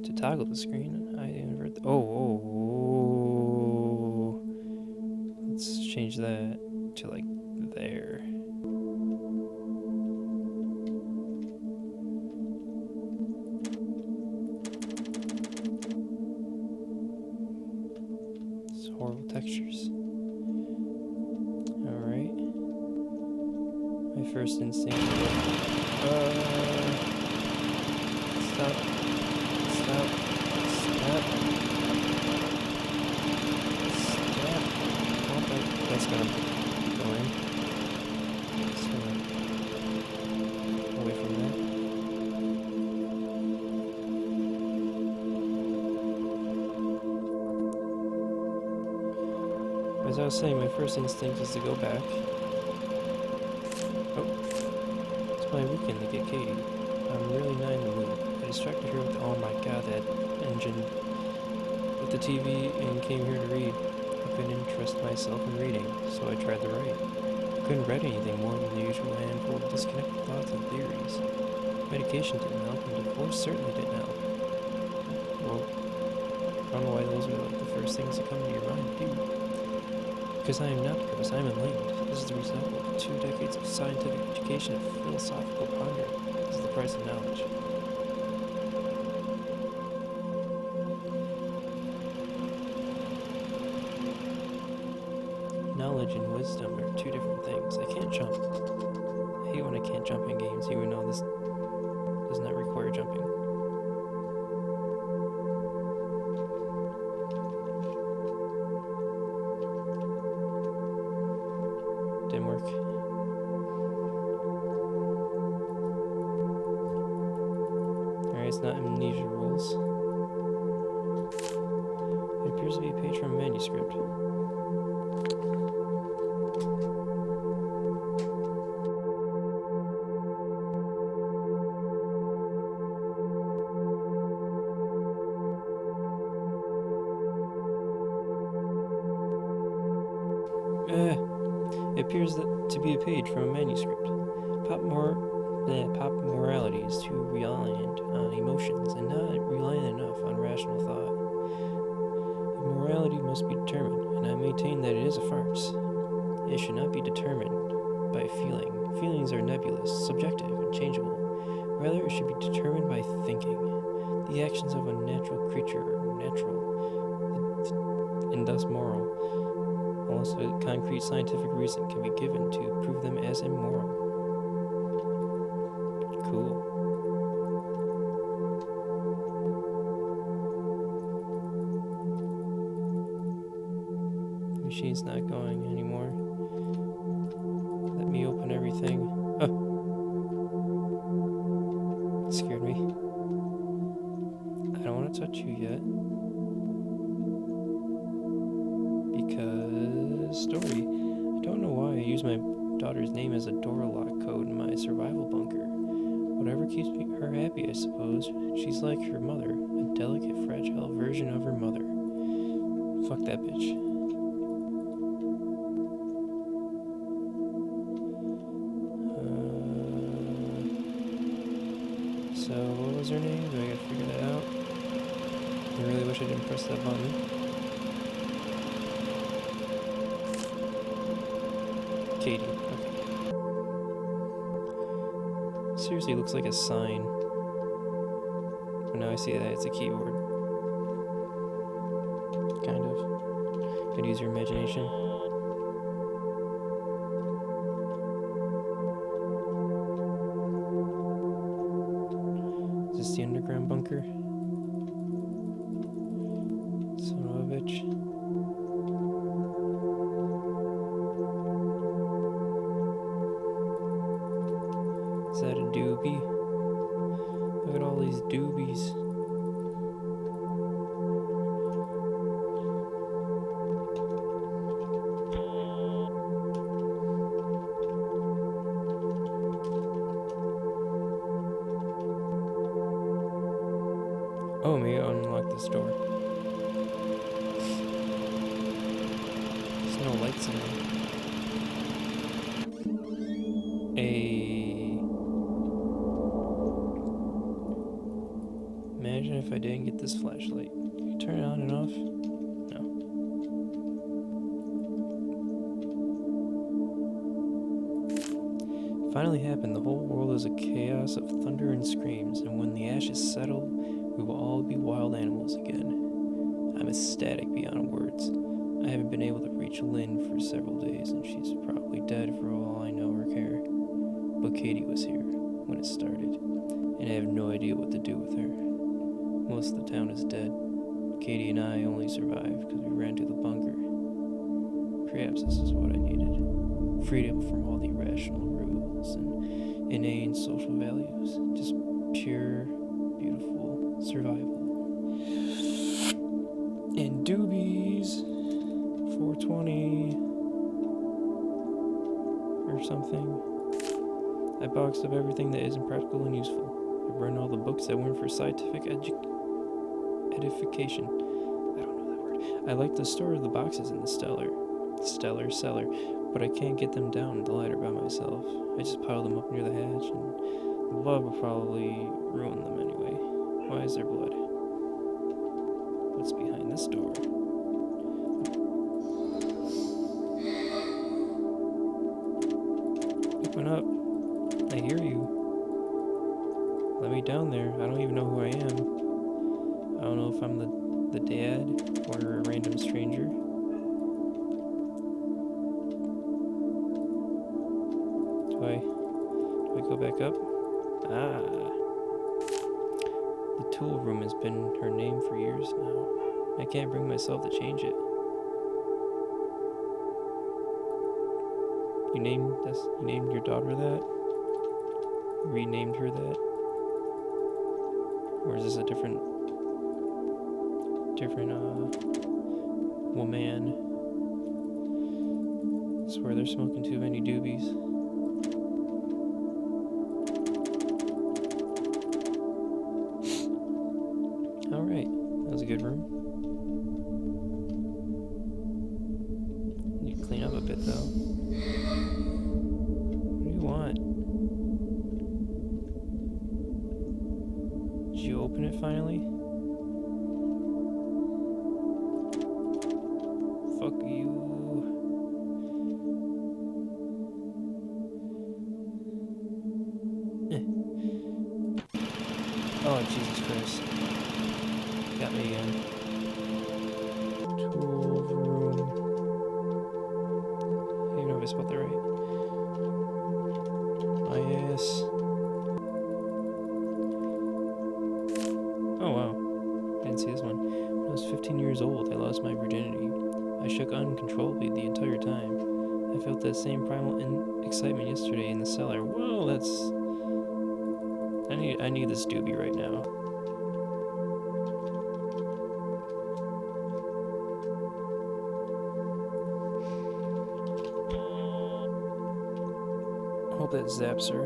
To toggle the screen, I invert the... Oh. Let's change that to like there. It's horrible textures. Alright. My first instinct is stop. Stop. That's gonna go in. Just gonna away from that. As I was saying, my first instinct is to go back. Oh, it's my weekend to get Katie. I'm really not in the mood. I distracted her with, oh my god, that engine with the TV and came here to read. I couldn't interest myself in reading, so I tried to write. I couldn't write anything more than the usual handful of disconnected thoughts and theories. Medication didn't help, and divorce certainly didn't help. Well, I don't know why those are like the first things that come to your mind, do you? Because I am not depressed, I am enlightened. This is the result of 2 decades of scientific education and philosophical ponder. This is the price of knowledge. Knowledge and wisdom are 2 different things. I can't jump. I hate when I can't jump in games, even though this does not require jumping. Didn't work. Alright, it's not amnesia rules. It appears to be a page from a manuscript. It appears to be a page from a manuscript. Pop morality is too reliant on emotions and not reliant enough on rational thought. Morality must be determined, and I maintain that it is a farce. It should not be determined by feeling. Feelings are nebulous, subjective, and changeable. Rather, it should be determined by thinking. The actions of a natural creature are natural, and thus moral, unless a concrete scientific reason can be given to prove them as immoral. Cool. The machine's not going anymore. Let me open everything. Oh! It scared me. I don't want to touch you yet. Because story. I don't know why I use my daughter's name as a door lock code in my survival bunker. Whatever keeps her happy, I suppose. She's like her mother, a delicate, fragile version of her mother. Fuck that bitch. So, what was her name? Do I gotta figure that out? I really wish I didn't press that button. Katie, okay. Seriously, looks like a sign. But now I see that it's a keyboard. Kind of. Could use your imagination. Is this the underground bunker? Son of a bitch. Is that a doobie? Look at all these doobies. Oh, maybe I'll unlock this door. There's no lights in there. if I didn't get this flashlight. Can you turn it on and off? No. Finally happened. The whole world is a chaos of thunder and screams, and when the ashes settle, we will all be wild animals again. I'm ecstatic beyond words. I haven't been able to reach Lynn for several days, and she's probably dead for all I know or care. But Katie was here when it started, and I have no idea what to do with her. Most of the town is dead. Katie and I only survived because we ran to the bunker. Perhaps this is what I needed. Freedom from all the irrational rules and inane social values. Just pure, beautiful survival. And Doobies 420 or something. I boxed up everything that isn't practical and useful. I burned all the books that weren't for scientific edification. I don't know that word. I like to store the boxes in the stellar cellar, but I can't get them down in the ladder by myself. I just piled them up near the hatch, and the blood will probably ruin them anyway. Why is there blood? What's behind this door? Open up. I hear you. Let me down there. I don't even know who I am. I don't know if I'm the dad or a random stranger. Do I go back up? Ah. The tool room has been her name for years now. I can't bring myself to change it. You named your daughter that? Renamed her that? Or is this a different woman? I swear they're smoking too many doobies. Alright, that was a good room. Need to clean up a bit though. What do you want? Did you open it finally? Fuck you. Oh, Jesus Christ. Got me again. Tool room. I don't even know if I spelled that right. My ass. Oh wow. I didn't see this one. When I was 15 years old, I lost my virginity. I shook uncontrollably the entire time. I felt that same primal excitement yesterday in the cellar. Whoa, that's... I need this doobie right now. I hope that zaps her.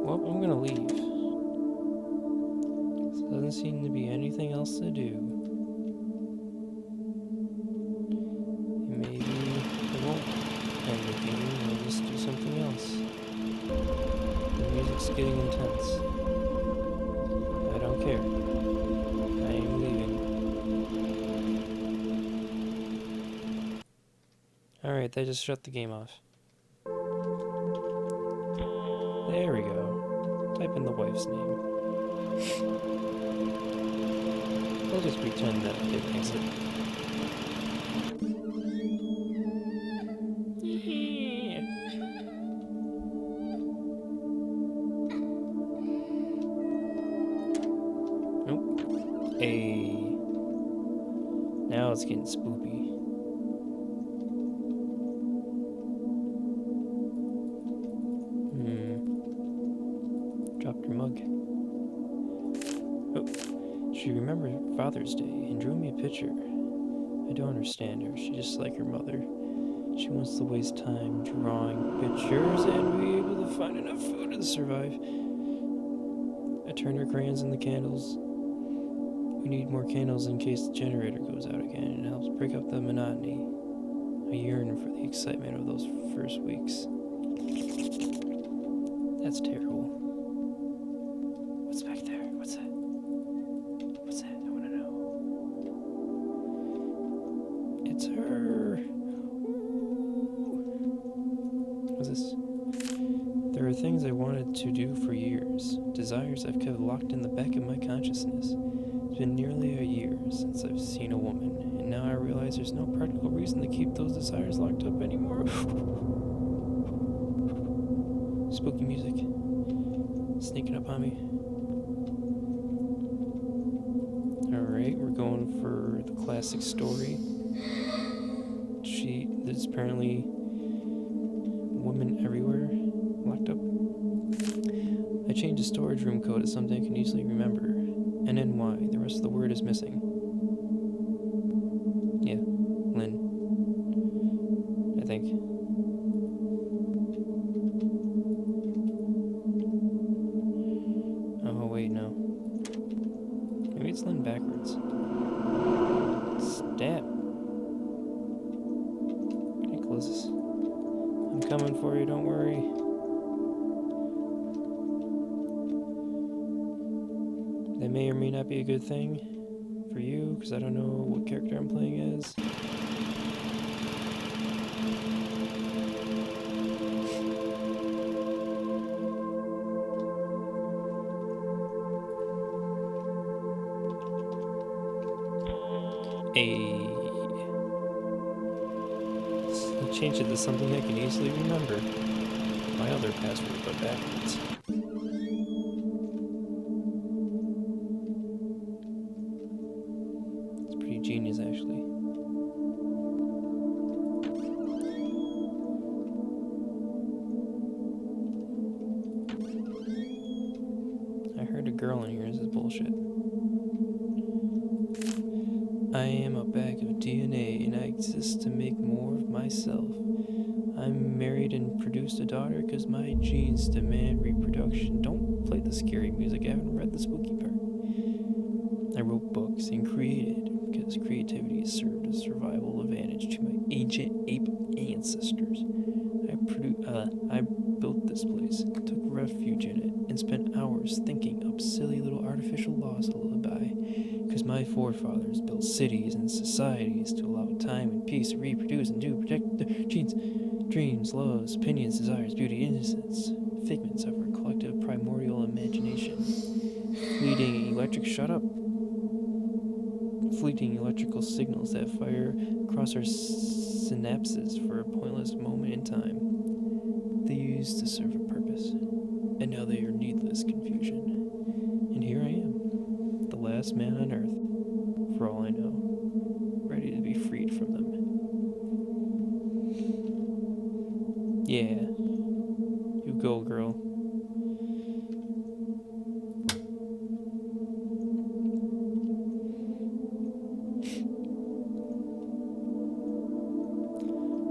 Well, I'm gonna leave. There doesn't seem to be anything else to do. Maybe it won't end the game and we'll just do something else. The music's getting intense. I don't care. I am leaving. Alright, they just shut the game off. There we go. Type in the wife's name. We'll just pretend that I didn't exit. Nope. Hey. Now it's getting spoopy. Dropped her mug. Oh. She remembered Father's Day and drew me a picture. I don't understand her. She's just like her mother. She wants to waste time drawing pictures and be able to find enough food to survive. I turned her crayons in the candles. We need more candles in case the generator goes out again, and it helps break up the monotony. I yearn for the excitement of those first weeks. That's terrible. this? There are things I wanted to do for years, desires I've kept locked in the back of my consciousness. It's been nearly a year since I've seen a woman, and now I realize there's no practical reason to keep those desires locked up anymore. Spooky music. Sneaking up on me. Alright, we're going for the classic story. There's apparently women everywhere locked up. I changed the storage room code to something I can easily remember. NNY. The rest of the word is missing. Yeah, Lynn. I think. Oh, wait, no. Maybe it's Lynn backwards. Stab. Can I close this? I'm coming for you, don't worry. That may or may not be a good thing for you, because I don't know what character I'm playing as. I changed it to something I can easily remember. My other password, but backwards. It's pretty genius, actually. I heard a girl in here. This is bullshit. I am a bag of DNA, and I exist to make more of myself. I'm married and produced a daughter because my genes demand reproduction. Don't play the scary music. I haven't read the spooky part. I wrote books and created because creativity served as survival advantage to my ancient ape ancestors. I built this place, took refuge in it, and spent hours thinking up silly little artificial laws to live by. Because my forefathers built cities and societies to allow time and peace to reproduce and to protect their genes, dreams, loves, opinions, desires, beauty, innocence, figments of our collective primordial imagination. Fleeting electrical signals that fire across our synapses for a pointless moment in time. They used to serve a purpose, and now they are needless confusion. And here I am, the last man on Earth, for all I know, ready to be freed from them. Yeah, you go, girl.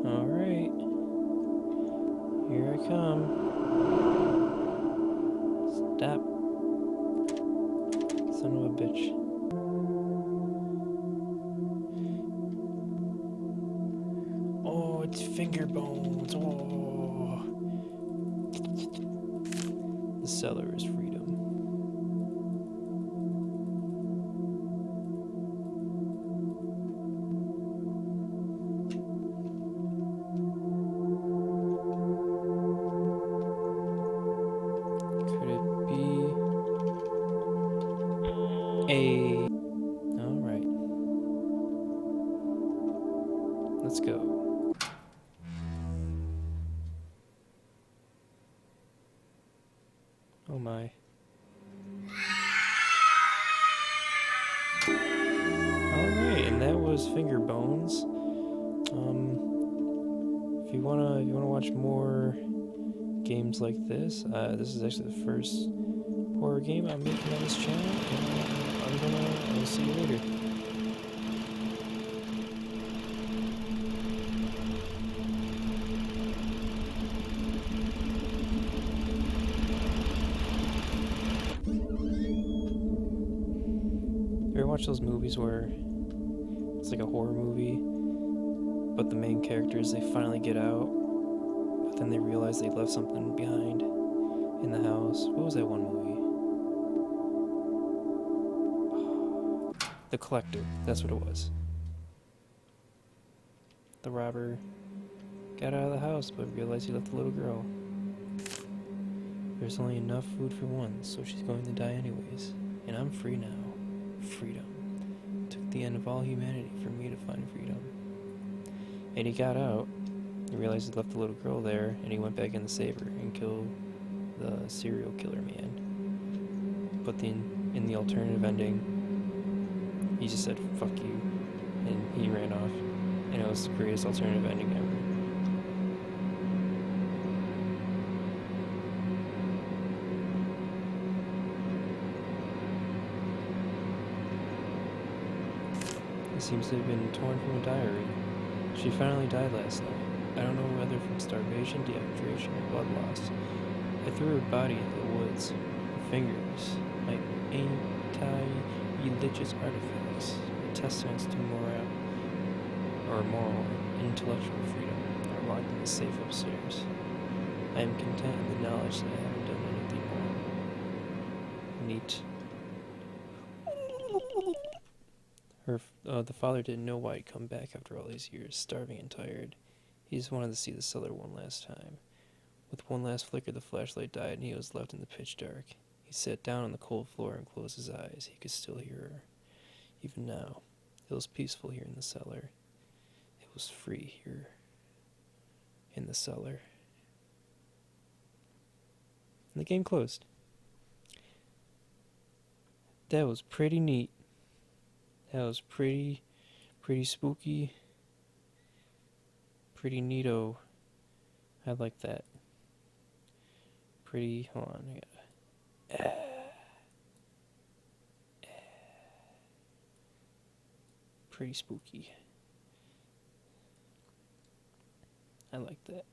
Alright, here I come. Stop. Son of a bitch. Oh, it's FINGERBONES. Oh. The cellar is freedom. Could it be a... Alright. Let's go. Oh my. Alright, and that was FINGERBONES. If you wanna watch more games like this, this is actually the first horror game I'm making on this channel, and I will see you later. You ever watch those movies where it's like a horror movie, but the main characters, they finally get out, but then they realize they left something behind in the house? What was that one movie? The Collector, that's what it was. The robber got out of the house, but realized he left the little girl. There's only enough food for one, so she's going to die anyways. And I'm free now. Freedom. It took the end of all humanity for me to find freedom. And he got out. He realized he left the little girl there, and he went back in to save her and kill the serial killer man. But in the alternative ending, he just said, fuck you, and he ran off. And it was the greatest alternative ending ever. It seems to have been torn from a diary. She finally died last night. I don't know whether from starvation, dehydration, or blood loss. I threw her body into the woods. Her fingers, my anti-religious artifacts, were testaments to moral and intellectual freedom, are locked in the safe upstairs. I am content in the knowledge that I haven't done anything wrong. Neat. The father didn't know why he'd come back after all these years, starving and tired. He just wanted to see the cellar one last time. With one last flicker, the flashlight died, and he was left in the pitch dark. He sat down on the cold floor and closed his eyes. He could still hear her. Even now, it was peaceful here in the cellar. It was free here in the cellar. And the game closed. That was pretty neat. That was pretty spooky, pretty neato. I like that. Hold on, I gotta, pretty spooky. I like that.